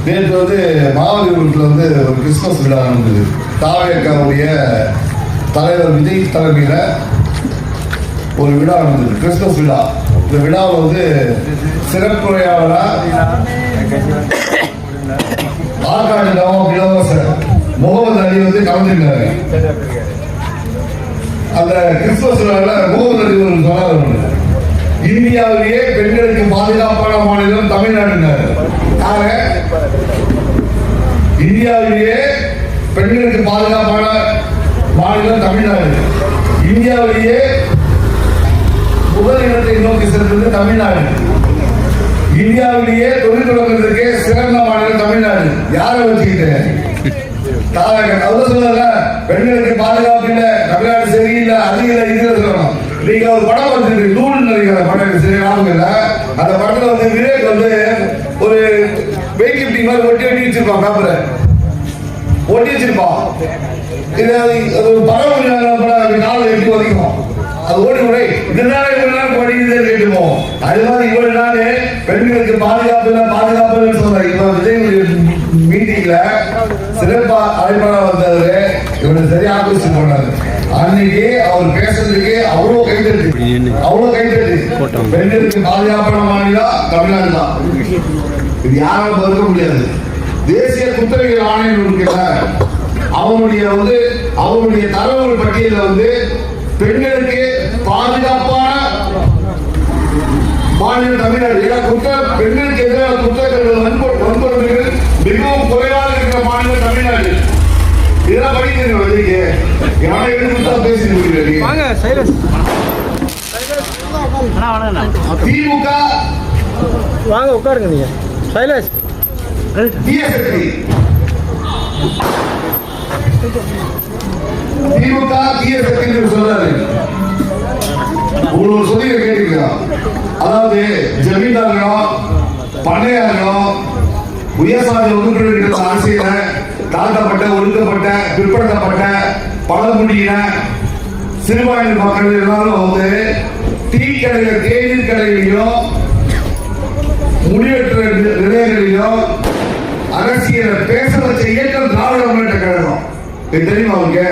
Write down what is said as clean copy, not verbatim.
நேற்று வந்து மாவட்டத்தில் வந்து ஒரு கிறிஸ்துமஸ் விழா நடந்தது. தாவேக்காவுடைய தலைவர் விஜய் தலைமையில் ஒரு விழா நடந்தது, கிறிஸ்துமஸ் விழா. இந்த விழாவில் வந்து சிறப்புரையாளராக ஆற்காடு இலவசர் முகமது அலி வந்து கலந்துருக்காரு. அந்த கிறிஸ்துமஸ் விழாவில் முகமது அலி ஒரு சொன்னார், இந்தியாவிலேயே பெண்களுக்கு பாதுகாப்பான மாநிலம் தமிழ்நாடு. இந்தியாவிலேயே பெண்களுக்கு பாதுகாப்பான மாநிலம் தமிழ்நாடு. இந்தியாவிலேயே முதலிடத்தை நோக்கி சென்றது தமிழ்நாடு. இந்தியாவிலேயே தொழில் தொடங்குறதுக்கு சிறந்த மாநிலம் தமிழ்நாடு. யாரை வச்சுக்கிட்டு சொல்ல பெண்களுக்கு பாதுகாப்பு இல்லை, தமிழ்நாடு சரியில்லை, அது இல்லை, இது சொல்லணும். நீங்க ஒரு படம் வந்துருக்கு, நூல் நினைக்கிற படம் சரி ஞாபகம் இல்லை. அந்த படத்துல வந்து விவேக் வந்து ஒரு வெயிட் லிப்டிங் மாதிரி ஒட்டி வச்சிருப்பான், பேப்பரை ஒட்டி வச்சிருப்பான். இது ஒரு படம் நாள் எப்படி ஒதுக்கும், அது ஓடி முறை இதனால இவ்வளவு நாள் படிக்கிறதே கேட்டுப்போம். அது மாதிரி இவ்வளவு நாள் பெண்களுக்கு பாதுகாப்பு இல்லை பாதுகாப்பு சொல்றாரு. இப்ப விஜய் மீட்டிங்ல சிறப்பா அழைப்பாளர் வந்தவரு இவரு சரியா ஆலோசனை பண்ணாரு. அன்னைக்கு அவர் பேசுறதுக்கு அவ்வளவு கைத்தட்டு, அவ்வளவு கைத்தட்டு. பெண்களுக்கு பாதுகாப்பான மாநிலம் தமிழ்நாடு தான். இது யாராலும் மறுக்க முடியாது. தேசிய குற்றவியல் ஆணையம் இருக்கிற அவனுடைய தரவுகள் பட்டியலில் வந்து பெண்களுக்கு பாதுகாப்பான மாநிலம் தமிழ்நாடு. பெண்களுக்கு எதிரான குற்றங்கள் வன்கொடுமைகள் மிகவும் குறைவாக இருக்கிற மாநிலம் தமிழ்நாடு. இதெல்லாம் படிக்கிறீங்க வழிக்கு யாரை எடுத்து பேசி திமுக வாங்க உட்காருங்க. நீங்க சைலேஷ் திமுக தீயசக்தி சொல்றாரு. உங்களுக்கு சொல்லி கேட்டீங்களா? அதாவது ஜமீன்தார்களும் பண்ணையார்களும் உயர்சாதி ஒதுக்கீடு அரசியல தாழ்த்தப்பட்ட ஒடுக்கப்பட்ட பிற்படுத்தப்பட்ட பழங்குடியின சிறுபான்மை மக்கள் எல்லாரும் வந்து டீ கடைகள் தேநீர் கடைகளிலும் முடிவெற்ற நிலையங்களிலும் அரசியலை பேச வச்ச இயக்கம் திராவிட முன்னேற்ற கழகம். தெரியுமா அவங்க?